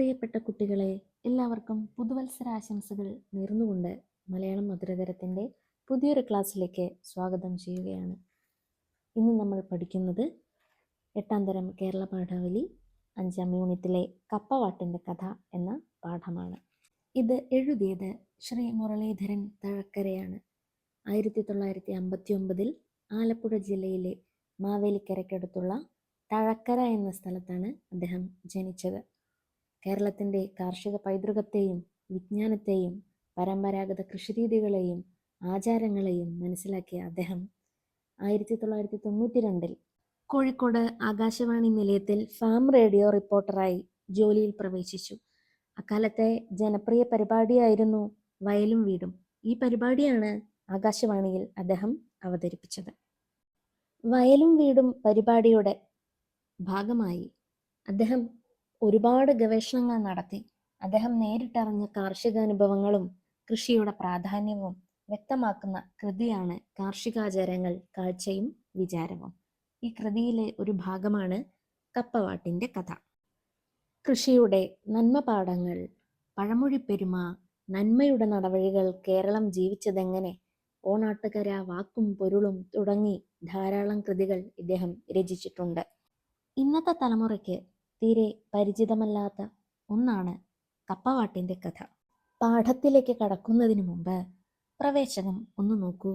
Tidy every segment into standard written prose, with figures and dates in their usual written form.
പ്രിയപ്പെട്ട കുട്ടികളെ, എല്ലാവർക്കും പുതുവത്സരാശംസകൾ നേർന്നുകൊണ്ട് മലയാളം മധുരതരത്തിൻ്റെ പുതിയൊരു ക്ലാസ്സിലേക്ക് സ്വാഗതം ചെയ്യുകയാണ്. ഇന്ന് നമ്മൾ പഠിക്കുന്നത് 8ാം തരം കേരള പാഠാവലി 5ാം യൂണിറ്റിലെ കപ്പവാട്ടിൻ്റെ കഥ എന്ന പാഠമാണ്. ഇത് എഴുതിയത് ശ്രീ മുരളീധരൻ തഴക്കരയാണ്. 1959 ആലപ്പുഴ ജില്ലയിലെ മാവേലിക്കരയ്ക്കടുത്തുള്ള തഴക്കര എന്ന സ്ഥലത്താണ് അദ്ദേഹം ജനിച്ചത്. കേരളത്തിൻ്റെ കാർഷിക പൈതൃകത്തെയും വിജ്ഞാനത്തെയും പരമ്പരാഗത കൃഷിരീതികളെയും ആചാരങ്ങളെയും മനസ്സിലാക്കിയ അദ്ദേഹം 1992 കോഴിക്കോട് ആകാശവാണി നിലയത്തിൽ ഫാം റേഡിയോ റിപ്പോർട്ടറായി ജോലിയിൽ പ്രവേശിച്ചു. അക്കാലത്തെ ജനപ്രിയ പരിപാടിയായിരുന്നു വയലും വീടും. ഈ പരിപാടിയാണ് ആകാശവാണിയിൽ അദ്ദേഹം അവതരിപ്പിച്ചത്. വയലും വീടും പരിപാടിയുടെ ഭാഗമായി അദ്ദേഹം ഒരുപാട് ഗവേഷണങ്ങൾ നടത്തി. അദ്ദേഹം നേരിട്ടറിഞ്ഞ കാർഷികാനുഭവങ്ങളും കൃഷിയുടെ പ്രാധാന്യവും വ്യക്തമാക്കുന്ന കൃതിയാണ് കാർഷികാചാരങ്ങൾ, കാഴ്ചയും വിചാരവും. ഈ കൃതിയിലെ ഒരു ഭാഗമാണ് കപ്പവാട്ടിൻ്റെ കഥ. കൃഷിയുടെ നന്മപാഠങ്ങൾ, പഴമൊഴിപ്പെരുമ, നന്മയുടെ നടവഴികൾ, കേരളം ജീവിച്ചതെങ്ങനെ, ഓണാട്ടുകര, വാക്കും പൊരുളും തുടങ്ങി ധാരാളം കൃതികൾ ഇദ്ദേഹം രചിച്ചിട്ടുണ്ട്. ഇന്നത്തെ തലമുറയ്ക്ക് തീരെ പരിചിതമല്ലാത്ത ഒന്നാണ് കപ്പവാട്ടിൻ്റെ കഥ. പാഠത്തിലേക്ക് കടക്കുന്നതിന് മുമ്പ് പ്രവേശകം ഒന്ന് നോക്കൂ.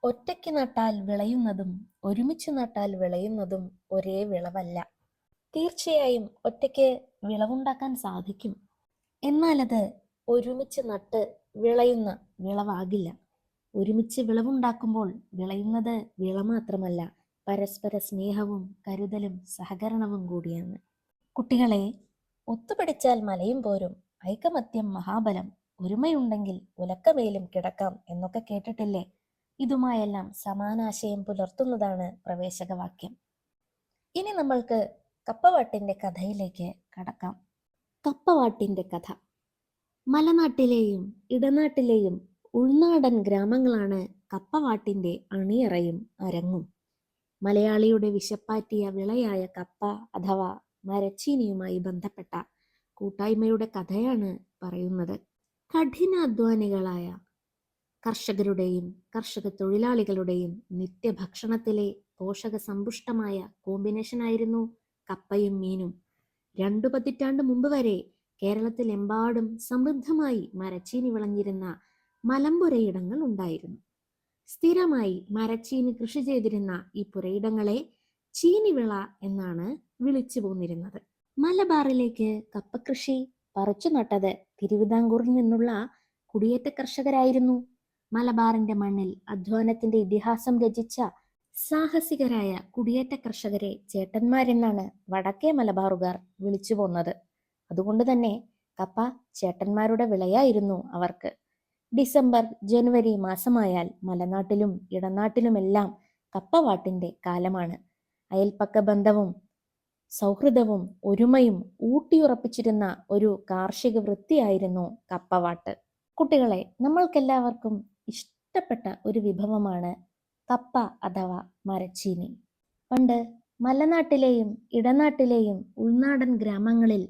ഒറ്റയ്ക്ക് നട്ടാൽ വിളയുന്നതും ഒരുമിച്ച് നട്ടാൽ വിളയുന്നതും ഒരേ വിളവല്ല. തീർച്ചയായും ഒറ്റയ്ക്ക് വിളവുണ്ടാക്കാൻ സാധിക്കും, എന്നാലത് ഒരുമിച്ച് നട്ട് വിളയുന്ന വിളവാകില്ല. ഒരുമിച്ച് വിളവുണ്ടാക്കുമ്പോൾ വിളയുന്നത് വിള മാത്രമല്ല, പരസ്പര സ്നേഹവും കരുതലും സഹകരണവും കൂടിയാണ്. കുട്ടികളെ, ഒത്തുപിടിച്ചാൽ മലയും പോരും, ഐകമത്യം മഹാബലം, ഒരുമയുണ്ടെങ്കിൽ ഉലക്കമേലും കിടക്കാം എന്നൊക്കെ കേട്ടിട്ടില്ലേ? ഇതുമായെല്ലാം സമാനാശയം പുലർത്തുന്നതാണ് പ്രവേശകവാക്യം. ഇനി നമ്മൾക്ക് കപ്പവാട്ടിൻ്റെ കഥയിലേക്ക് കടക്കാം. കപ്പവാട്ടിൻ്റെ കഥ. മലനാട്ടിലെയും ഇടനാട്ടിലെയും ഉൾനാടൻ ഗ്രാമങ്ങളാണ് കപ്പവാട്ടിൻ്റെ അണിയറയും അരങ്ങും. മലയാളിയുടെ വിശപ്പാറ്റിയ വിളയായ കപ്പ അഥവാ മരച്ചീനിയുമായി ബന്ധപ്പെട്ട കൂട്ടായ്മയുടെ കഥയാണ് പറയുന്നത്. കഠിനാധ്വാനികളായ കർഷകരുടെയും കർഷക തൊഴിലാളികളുടെയും നിത്യഭക്ഷണത്തിലെ പോഷക സമ്പുഷ്ടമായ കോമ്പിനേഷനായിരുന്നു കപ്പയും മീനും. 2 പതിറ്റാണ്ട് മുമ്പ് വരെ കേരളത്തിലെമ്പാടും സമൃദ്ധമായി മരച്ചീനി വിളഞ്ഞിരുന്ന മലമ്പുരയിടങ്ങൾ ഉണ്ടായിരുന്നു. സ്ഥിരമായി മരച്ചീനി കൃഷി ചെയ്തിരുന്ന ഈ പുരയിടങ്ങളെ ചീനിവിള എന്നാണ് വിളിച്ചു പോന്നിരുന്നത്. മലബാറിലേക്ക് കപ്പകൃഷി പറിച്ചു നട്ടത് തിരുവിതാംകൂറിൽ നിന്നുള്ള കുടിയേറ്റ കർഷകരായിരുന്നു. മലബാറിന്റെ മണ്ണിൽ അധ്വാനത്തിന്റെ ഇതിഹാസം രചിച്ച സാഹസികരായ കുടിയേറ്റ കർഷകരെ ചേട്ടന്മാരെന്നാണ് വടക്കേ മലബാറുകാർ വിളിച്ചു പോന്നത്. അതുകൊണ്ട് തന്നെ കപ്പ ചേട്ടന്മാരുടെ വിളയായിരുന്നു അവർക്ക്. ഡിസംബർ, ജനുവരി മാസമായാൽ മലനാട്ടിലും ഇടനാട്ടിലുമെല്ലാം കപ്പവാട്ടിൻ്റെ കാലമാണ്. അയൽപ്പക്ക ബന്ധവും സൗഹൃദവും ഒരുമയും ഊട്ടിയുറപ്പിച്ചിരുന്ന ഒരു കാർഷിക വൃത്തിയായിരുന്നു കപ്പവാട്ട്. കുട്ടികളെ, നമ്മൾക്കെല്ലാവർക്കും ഇഷ്ടപ്പെട്ട ഒരു വിഭവമാണ് കപ്പ അഥവാ മരച്ചീനി. പണ്ട് മലനാട്ടിലെയും ഇടനാട്ടിലെയും ഉൾനാടൻ ഗ്രാമങ്ങളിൽ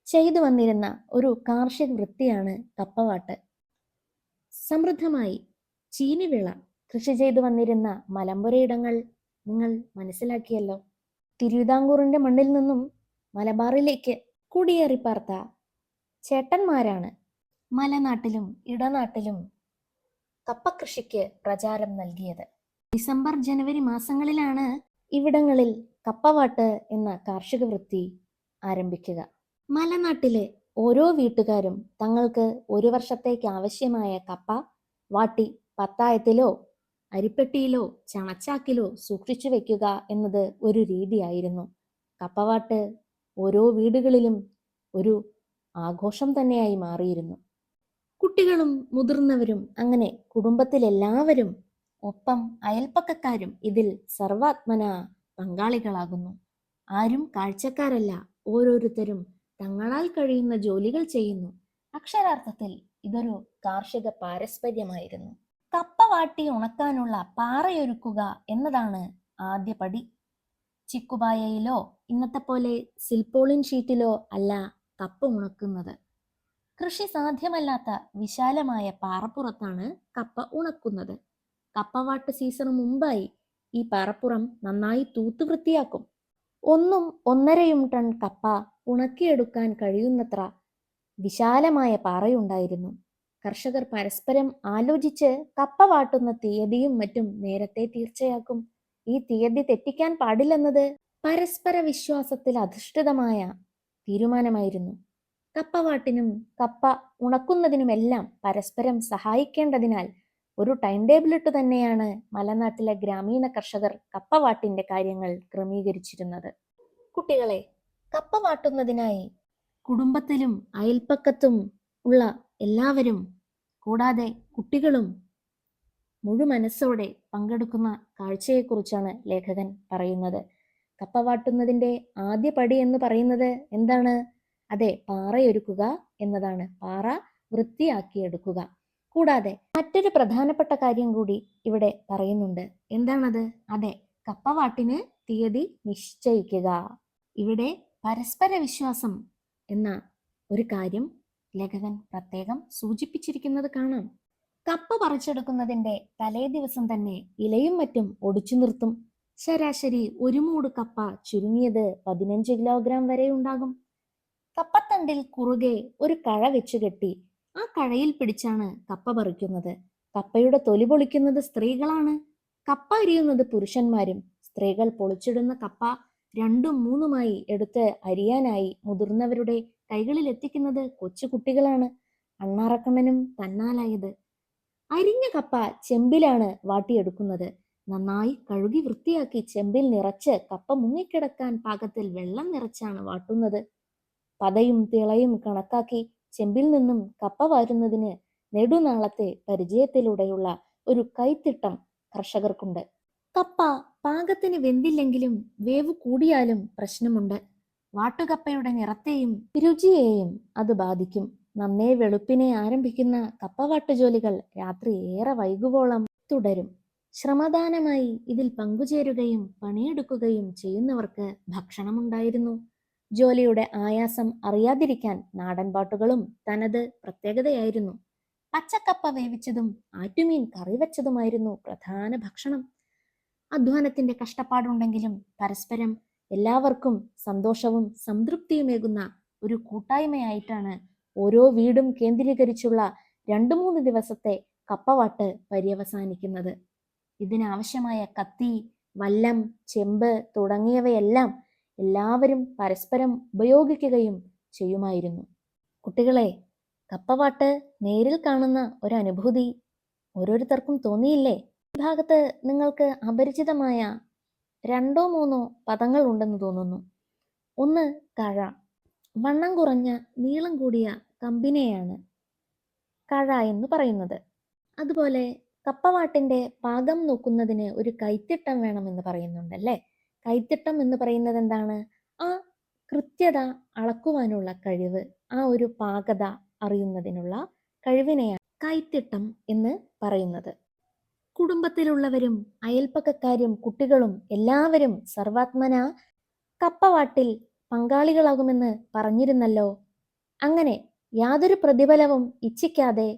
ചെയ്തു വന്നിരുന്ന ഒരു കാർഷിക വൃത്തിയാണ് കപ്പവാട്ട്. സമൃദ്ധമായി ചീനിവിള കൃഷി ചെയ്തു വന്നിരുന്ന മലമ്പുരയിടങ്ങൾ നിങ്ങൾ മനസ്സിലാക്കിയല്ലോ. തിരുവിതാംകൂറിന്റെ മണ്ണിൽ നിന്നും മലബാറിലേക്ക് കുടിയേറിപ്പാർത്ത ചേട്ടന്മാരാണ് മലനാട്ടിലും ഇടനാട്ടിലും കപ്പകൃഷിക്ക് പ്രചാരം നൽകിയത്. ഡിസംബർ, ജനുവരി മാസങ്ങളിലാണ് ഇവിടങ്ങളിൽ കപ്പവാട്ട് എന്ന കാർഷിക വൃത്തി ആരംഭിക്കുക. മലനാട്ടിലെ ഓരോ വീട്ടുകാരും തങ്ങൾക്ക് ഒരു വർഷത്തേക്ക് ആവശ്യമായ കപ്പ വാട്ടി പത്തായത്തിലോ അരിപ്പെട്ടിയിലോ ചണച്ചാക്കിലോ സൂക്ഷിച്ചു വെക്കുക എന്നത് ഒരു രീതിയായിരുന്നു. കപ്പവാട്ട് ഓരോ വീടുകളിലും ഒരു ആഘോഷം തന്നെയായി മാറിയിരുന്നു. കുട്ടികളും മുതിർന്നവരും അങ്ങനെ കുടുംബത്തിലെല്ലാവരും ഒപ്പം അയൽപ്പക്കക്കാരും ഇതിൽ സർവാത്മന പങ്കാളികളാകുന്നു. ആരും കാഴ്ചക്കാരല്ല, ഓരോരുത്തരും തങ്ങളാൽ കഴിയുന്ന ജോലികൾ ചെയ്യുന്നു. അക്ഷരാർത്ഥത്തിൽ ഇതൊരു കാർഷിക പാരസ്പര്യമായിരുന്നു. കപ്പ വാട്ടി ഉണക്കാനുള്ള പാറയൊരുക്കുക എന്നതാണ് ആദ്യ പടി. ചിക്കുപായയിലോ ഇന്നത്തെ പോലെ സിൽപോളിൻ ഷീറ്റിലോ അല്ല കപ്പ ഉണക്കുന്നത്. കൃഷി സാധ്യമല്ലാത്ത വിശാലമായ പാറപ്പുറത്താണ് കപ്പ ഉണക്കുന്നത്. കപ്പവാട്ട് സീസണ് മുമ്പായി ഈ പാറപ്പുറം നന്നായി തൂത്ത് വൃത്തിയാക്കും. 1-1.5 ടൺ കപ്പ ഉണക്കിയെടുക്കാൻ കഴിയുന്നത്ര വിശാലമായ പാറയുണ്ടായിരുന്നു. കർഷകർ പരസ്പരം ആലോചിച്ച് കപ്പ വാട്ടുന്ന തീയതിയും മറ്റും നേരത്തെ തീർച്ചയാക്കും. ഈ തീയതി തെറ്റിക്കാൻ പാടില്ലെന്നത് പരസ്പര വിശ്വാസത്തിൽ അധിഷ്ഠിതമായ തീരുമാനമായിരുന്നു. കപ്പവാട്ടിനും കപ്പ ഉണക്കുന്നതിനുമെല്ലാം പരസ്പരം സഹായിക്കേണ്ടതിനാൽ ഒരു ടൈം ടേബിൾ ഇട്ടു തന്നെയാണ് മലനാട്ടിലെ ഗ്രാമീണ കർഷകർ കപ്പവാട്ടിന്റെ കാര്യങ്ങൾ ക്രമീകരിച്ചിരുന്നത്. കുട്ടികളെ, കപ്പ വാട്ടുന്നതിനായി കുടുംബത്തിലും അയൽപ്പക്കത്തും ഉള്ള എല്ലാവരും കൂടാതെ കുട്ടികളും മുഴുമനസ്സോടെ പങ്കെടുക്കുന്ന കാഴ്ചയെക്കുറിച്ചാണ് ലേഖകൻ പറയുന്നത്. കപ്പ വാട്ടുന്നതിന്റെ ആദ്യ പടി എന്ന് പറയുന്നത് എന്താണ്? അതെ, പാറയൊരുക്കുക എന്നതാണ്. പാറ വൃത്തിയാക്കിയെടുക്കുക. കൂടാതെ മറ്റൊരു പ്രധാനപ്പെട്ട കാര്യം കൂടി ഇവിടെ പറയുന്നുണ്ട്. എന്താണത്? അതെ, കപ്പവാട്ടിന് തീയതി നിശ്ചയിക്കുക. ഇവിടെ പരസ്പര വിശ്വാസം എന്ന ഒരു കാര്യം ലേഖകൻ പ്രത്യേകം സൂചിപ്പിച്ചിരിക്കുന്നത് കാണാം. കപ്പ പറിച്ചെടുക്കുന്നതിന്റെ തലേ ദിവസം തന്നെ ഇലയും മറ്റും ഒടിച്ചു നിർത്തും. ശരാശരി ഒരു മൂട് കപ്പ ചുരുങ്ങിയത് 15 കിലോഗ്രാം വരെ ഉണ്ടാകും. കപ്പത്തണ്ടിൽ കുറുകെ ഒരു കഴ വെച്ചു കെട്ടി ആ കഴയിൽ പിടിച്ചാണ് കപ്പ പറിക്കുന്നത്. കപ്പയുടെ തൊലി പൊളിക്കുന്നത് സ്ത്രീകളാണ്. കപ്പ അരിയുന്നത് പുരുഷന്മാരും. സ്ത്രീകൾ പൊളിച്ചിടുന്ന കപ്പ 2-3 എടുത്ത് അരിയാനായി മുതിർന്നവരുടെ കൈകളിൽ എത്തിക്കുന്നത് കൊച്ചുകുട്ടികളാണ്. അണ്ണാറക്കണ്ണനും തന്നാലായത്. അരിഞ്ഞ കപ്പ ചെമ്പിലാണ് വാട്ടിയെടുക്കുന്നത്. നന്നായി കഴുകി വൃത്തിയാക്കി ചെമ്പിൽ നിറച്ച് കപ്പ മുങ്ങിക്കിടക്കാൻ പാകത്തിൽ വെള്ളം നിറച്ചാണ് വാട്ടുന്നത്. പതയും തിളയും കണക്കാക്കി ചെമ്പിൽ നിന്നും കപ്പ വാരുന്നതിന് നെടുനാളത്തെ പരിചയത്തിലൂടെയുള്ള ഒരു കൈത്തിട്ടം കർഷകർക്കുണ്ട്. കപ്പ പാകത്തിന് വെന്തില്ലെങ്കിലും വേവ് കൂടിയാലും പ്രശ്നമുണ്ട്. വാട്ടുകപ്പയുടെ നിറത്തെയും രുചിയെയും അത് ബാധിക്കും. നന്നേ വെളുപ്പിനെ ആരംഭിക്കുന്ന കപ്പവാട്ട് ജോലികൾ രാത്രി ഏറെ വൈകുവോളം തുടരും. ശ്രമദാനമായി ഇതിൽ പങ്കുചേരുകയും പണിയെടുക്കുകയും ചെയ്യുന്നവർക്ക് ഭക്ഷണമുണ്ടായിരുന്നു. ജോലിയുടെ ആയാസം അറിയാതിരിക്കാൻ നാടൻ പാട്ടുകളും തനത് പ്രത്യേകതയായിരുന്നു. പച്ചക്കപ്പ വേവിച്ചതും ആറ്റുമീൻ കറിവെച്ചതുമായിരുന്നു പ്രധാന ഭക്ഷണം. അധ്വാനത്തിന്റെ കഷ്ടപ്പാടുണ്ടെങ്കിലും പരസ്പരം എല്ലാവർക്കും സന്തോഷവും സംതൃപ്തിയുമേകുന്ന ഒരു കൂട്ടായ്മയായിട്ടാണ് ഓരോ വീടും കേന്ദ്രീകരിച്ചുള്ള 2-3 ദിവസത്തെ കപ്പവാട്ട് പര്യവസാനിക്കുന്നത്. ഇതിനാവശ്യമായ കത്തി, വല്ലം, ചെമ്പ് തുടങ്ങിയവയെല്ലാം എല്ലാവരും പരസ്പരം ഉപയോഗിക്കുകയും ചെയ്യുമായിരുന്നു. കുട്ടികളെ, കപ്പവാട്ട് നേരിൽ കാണുന്ന ഒരനുഭൂതി ഓരോരുത്തർക്കും തോന്നിയില്ലേ? ഈ ഭാഗത്ത് നിങ്ങൾക്ക് അപരിചിതമായ 2-3 പദങ്ങൾ ഉണ്ടെന്ന് തോന്നുന്നു. ഒന്ന്, കഴ. വണ്ണം കുറഞ്ഞ നീളം കൂടിയ കമ്പിനെയാണ് കഴ എന്ന് പറയുന്നത്. അതുപോലെ കപ്പവാട്ടിന്റെ പാകം നോക്കുന്നതിന് ഒരു കൈത്തിട്ടം വേണമെന്ന് പറയുന്നുണ്ടല്ലേ. കൈത്തിട്ടം എന്ന് പറയുന്നത് എന്താണ്? ആ കൃത്യത അളക്കുവാനുള്ള കഴിവ്, ആ ഒരു പാകത അറിയുന്നതിനുള്ള കഴിവിനെയാണ് കൈത്തിട്ടം എന്ന് പറയുന്നത്. കുടുംബത്തിലുള്ളവരും അയൽപ്പക്കക്കാരും കുട്ടികളും എല്ലാവരും സർവാത്മന കപ്പവാട്ടിൽ പങ്കാളികളാകുമെന്ന് പറഞ്ഞിരുന്നല്ലോ. അങ്ങനെ യാതൊരു പ്രതിഫലവും ഇച്ഛിക്കാതെ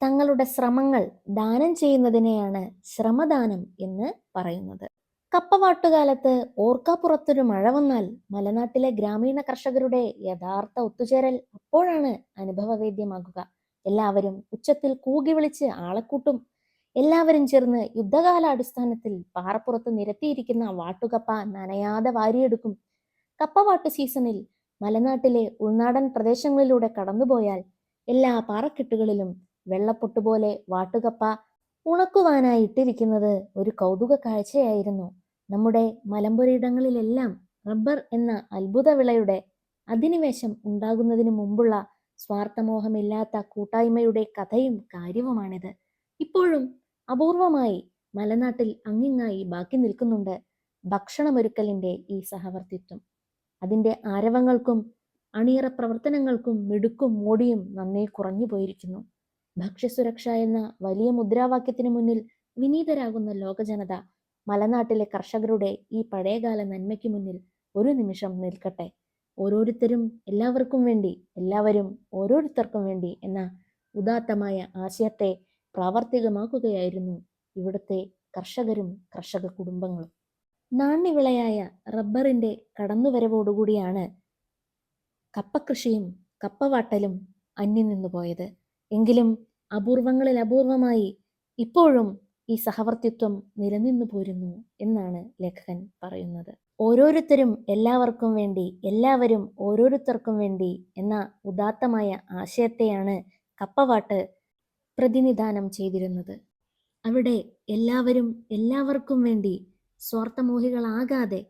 തങ്ങളുടെ ശ്രമങ്ങൾ ദാനം ചെയ്യുന്നതിനെയാണ് ശ്രമദാനം എന്ന് പറയുന്നത്. കപ്പവാട്ടുകാലത്ത് ഓർക്കാപ്പുറത്തൊരു മഴ വന്നാൽ മലനാട്ടിലെ ഗ്രാമീണ കർഷകരുടെ യഥാർത്ഥ ഒത്തുചേരൽ അപ്പോഴാണ് അനുഭവവേദ്യമാകുക. എല്ലാവരും ഉച്ചത്തിൽ കൂകി വിളിച്ച് ആളെക്കൂട്ടും. എല്ലാവരും ചേർന്ന് യുദ്ധകാലാടിസ്ഥാനത്തിൽ പാറപ്പുറത്ത് നിരത്തിയിരിക്കുന്ന വാട്ടുകപ്പ നനയാതെ വാരിയെടുക്കും. കപ്പവാട്ട് സീസണിൽ മലനാട്ടിലെ ഉൾനാടൻ പ്രദേശങ്ങളിലൂടെ കടന്നുപോയാൽ എല്ലാ പാറക്കെട്ടുകളിലും വെള്ളപ്പൊട്ടുപോലെ വാട്ടുകപ്പ ഉണക്കുവാനായി ഇട്ടിരിക്കുന്നത് ഒരു കൗതുക കാഴ്ചയായിരുന്നു. നമ്മുടെ മലമ്പുരയിടങ്ങളിലെല്ലാം റബ്ബർ എന്ന അത്ഭുത വിളയുടെ അധിനിവേശം ഉണ്ടാകുന്നതിന് മുമ്പുള്ള സ്വാർത്ഥമോഹമില്ലാത്ത കൂട്ടായ്മയുടെ കഥയും കാര്യവുമാണിത്. ഇപ്പോഴും അപൂർവമായി മലനാട്ടിൽ അങ്ങിങ്ങായി ബാക്കി നിൽക്കുന്നുണ്ട് ഭക്ഷണമൊരുക്കലിന്റെ ഈ സഹവർത്തിത്വം. അതിന്റെ ആരവങ്ങൾക്കും അണിയറ പ്രവർത്തനങ്ങൾക്കും മിടുക്കും മോടിയും നന്നേ കുറഞ്ഞു പോയിരിക്കുന്നു. ഭക്ഷ്യസുരക്ഷ എന്ന വലിയ മുദ്രാവാക്യത്തിന് മുന്നിൽ വിനീതരാകുന്ന ലോകജനത മലനാട്ടിലെ കർഷകരുടെ ഈ പഴയകാല നന്മയ്ക്ക് മുന്നിൽ ഒരു നിമിഷം നിൽക്കട്ടെ. ഓരോരുത്തരും എല്ലാവർക്കും വേണ്ടി, എല്ലാവരും ഓരോരുത്തർക്കും വേണ്ടി എന്ന ഉദാത്തമായ ആശയത്തെ പ്രാവർത്തികമാക്കുകയായിരുന്നു ഇവിടുത്തെ കർഷകരും കർഷക കുടുംബങ്ങളും. നാണ്യവിളയായ റബ്ബറിന്റെ കടന്നുവരവോടുകൂടിയാണ് കപ്പകൃഷിയും കപ്പവാട്ടലും അന്യം നിന്നുപോയത്. എങ്കിലും അപൂർവങ്ങളിൽ അപൂർവമായി ഇപ്പോഴും ഈ സഹവർത്തിത്വം നിലനിന്നു പോരുന്നു എന്നാണ് ലേഖകൻ പറയുന്നത്. ഓരോരുത്തരും എല്ലാവർക്കും വേണ്ടി, എല്ലാവരും ഓരോരുത്തർക്കും വേണ്ടി എന്ന ഉദാത്തമായ ആശയത്തെയാണ് കപ്പവാട്ട് പ്രതിനിധാനം ചെയ്തിരുന്നത്. അവിടെ എല്ലാവരും എല്ലാവർക്കും വേണ്ടി സ്വാർത്ഥമോഹികളാകാതെ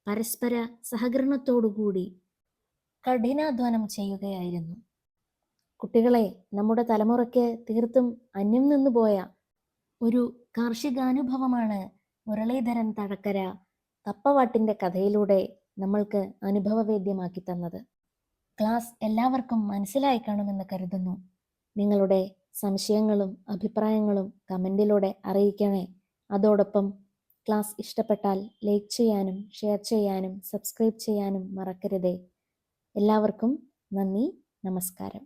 പരസ്പര സഹകരണത്തോടുകൂടി കഠിനാധ്വാനം ചെയ്യുകയായിരുന്നു. കുട്ടികളെ, നമ്മുടെ തലമുറയ്ക്ക് തീർത്തും അന്യം നിന്നുപോയ ഒരു കാർഷികാനുഭവമാണ് മുരളീധരൻ തഴക്കര കപ്പവാട്ടിൻ്റെ കഥയിലൂടെ നമ്മൾക്ക് അനുഭവവേദ്യമാക്കി തന്നത്. ക്ലാസ് എല്ലാവർക്കും മനസ്സിലായി കാണുമെന്ന് കരുതുന്നു. നിങ്ങളുടെ സംശയങ്ങളും അഭിപ്രായങ്ങളും കമൻറ്റിലൂടെ അറിയിക്കണേ. അതോടൊപ്പം ക്ലാസ് ഇഷ്ടപ്പെട്ടാൽ ലൈക്ക് ചെയ്യാനും ഷെയർ ചെയ്യാനും സബ്സ്ക്രൈബ് ചെയ്യാനും മറക്കരുതേ. എല്ലാവർക്കും നന്ദി, നമസ്കാരം.